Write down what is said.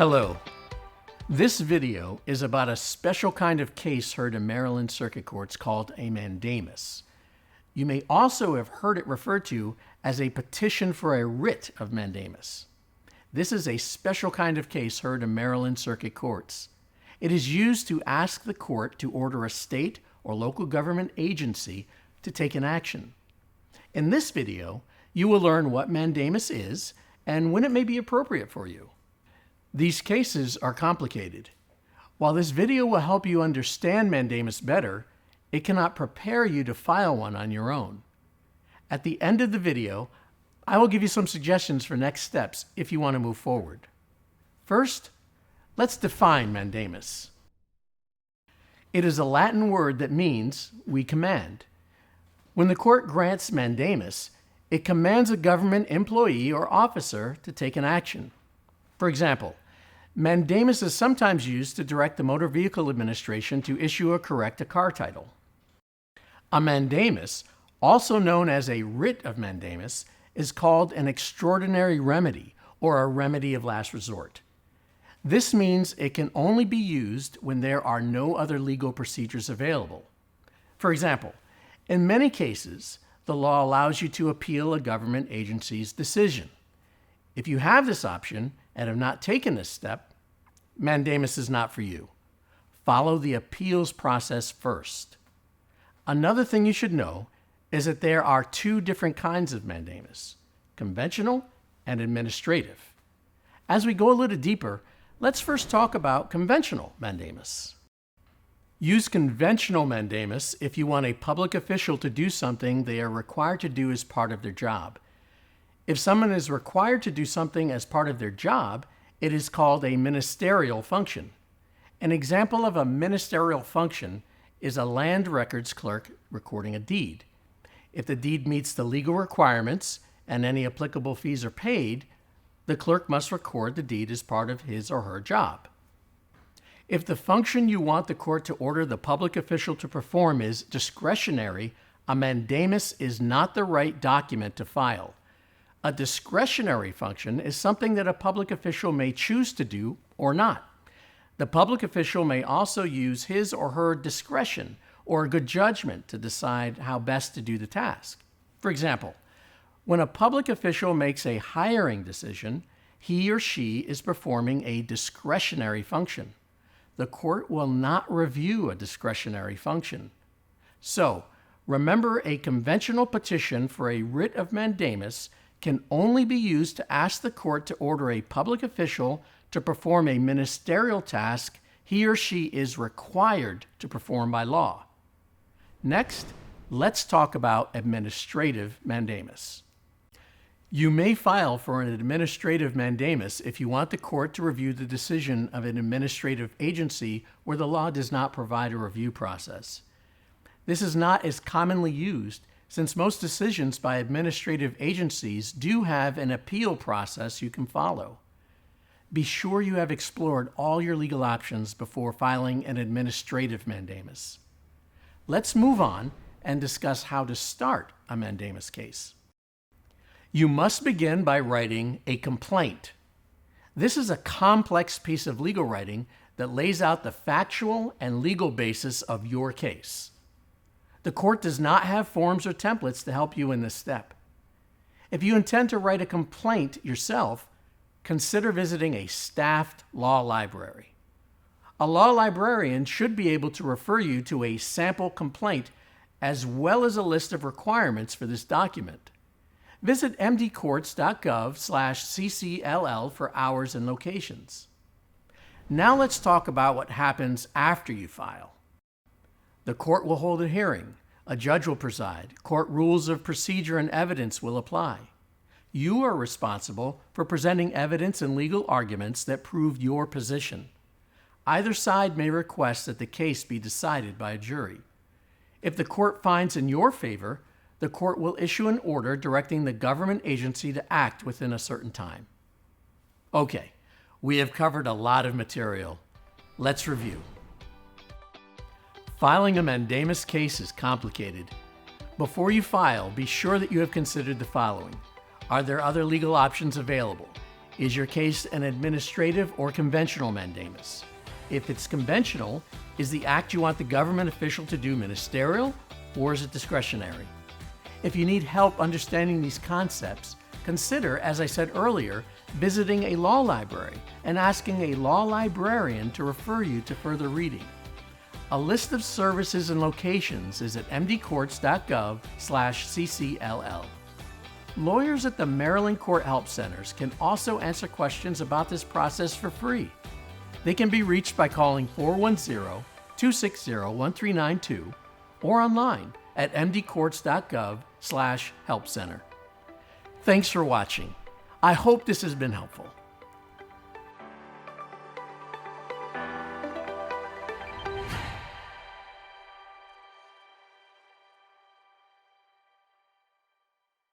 Hello. This video is about a special kind of case heard in Maryland circuit courts called a mandamus. You may also have heard it referred to as a petition for a writ of mandamus. This is a special kind of case heard in Maryland circuit courts. It is used to ask the court to order a state or local government agency to take an action. In this video, you will learn what mandamus is and when it may be appropriate for you. These cases are complicated. While this video will help you understand mandamus better, it cannot prepare you to file one on your own. At the end of the video, I will give you some suggestions for next steps if you want to move forward. First, let's define mandamus. It is a Latin word that means we command. When the court grants mandamus, it commands a government employee or officer to take an action. For example, mandamus is sometimes used to direct the Motor Vehicle Administration to issue or correct a car title. A mandamus, also known as a writ of mandamus, is called an extraordinary remedy or a remedy of last resort. This means it can only be used when there are no other legal procedures available. For example, in many cases, the law allows you to appeal a government agency's decision. If you have this option and have not taken this step, mandamus is not for you. Follow the appeals process first. Another thing you should know is that there are two different kinds of mandamus, conventional and administrative. As we go a little deeper, let's first talk about conventional mandamus. Use conventional mandamus if you want a public official to do something they are required to do as part of their job. If someone is required to do something as part of their job, it is called a ministerial function. An example of a ministerial function is a land records clerk recording a deed. If the deed meets the legal requirements and any applicable fees are paid, the clerk must record the deed as part of his or her job. If the function you want the court to order the public official to perform is discretionary, a mandamus is not the right document to file. A discretionary function is something that a public official may choose to do or not. The public official may also use his or her discretion or good judgment to decide how best to do the task. For example, when a public official makes a hiring decision, he or she is performing a discretionary function. The court will not review a discretionary function. So, remember, a conventional petition for a writ of mandamus can only be used to ask the court to order a public official to perform a ministerial task he or she is required to perform by law. Next, let's talk about administrative mandamus. You may file for an administrative mandamus if you want the court to review the decision of an administrative agency where the law does not provide a review process. This is not as commonly used since most decisions by administrative agencies do have an appeal process you can follow. Be sure you have explored all your legal options before filing an administrative mandamus. Let's move on and discuss how to start a mandamus case. You must begin by writing a complaint. This is a complex piece of legal writing that lays out the factual and legal basis of your case. The court does not have forms or templates to help you in this step. If you intend to write a complaint yourself, consider visiting a staffed law library. A law librarian should be able to refer you to a sample complaint as well as a list of requirements for this document. Visit mdcourts.gov/ccll for hours and locations. Now let's talk about what happens after you file. The court will hold a hearing. A judge will preside. Court rules of procedure and evidence will apply. You are responsible for presenting evidence and legal arguments that prove your position. Either side may request that the case be decided by a jury. If the court finds in your favor, the court will issue an order directing the government agency to act within a certain time. Okay, we have covered a lot of material. Let's review. Filing a mandamus case is complicated. Before you file, be sure that you have considered the following. Are there other legal options available? Is your case an administrative or conventional mandamus? If it's conventional, is the act you want the government official to do ministerial, or is it discretionary? If you need help understanding these concepts, consider, as I said earlier, visiting a law library and asking a law librarian to refer you to further reading. A list of services and locations is at mdcourts.gov/ccll. Lawyers at the Maryland Court Help Centers can also answer questions about this process for free. They can be reached by calling 410-260-1392 or online at mdcourts.gov/helpcenter. Thanks for watching. I hope this has been helpful.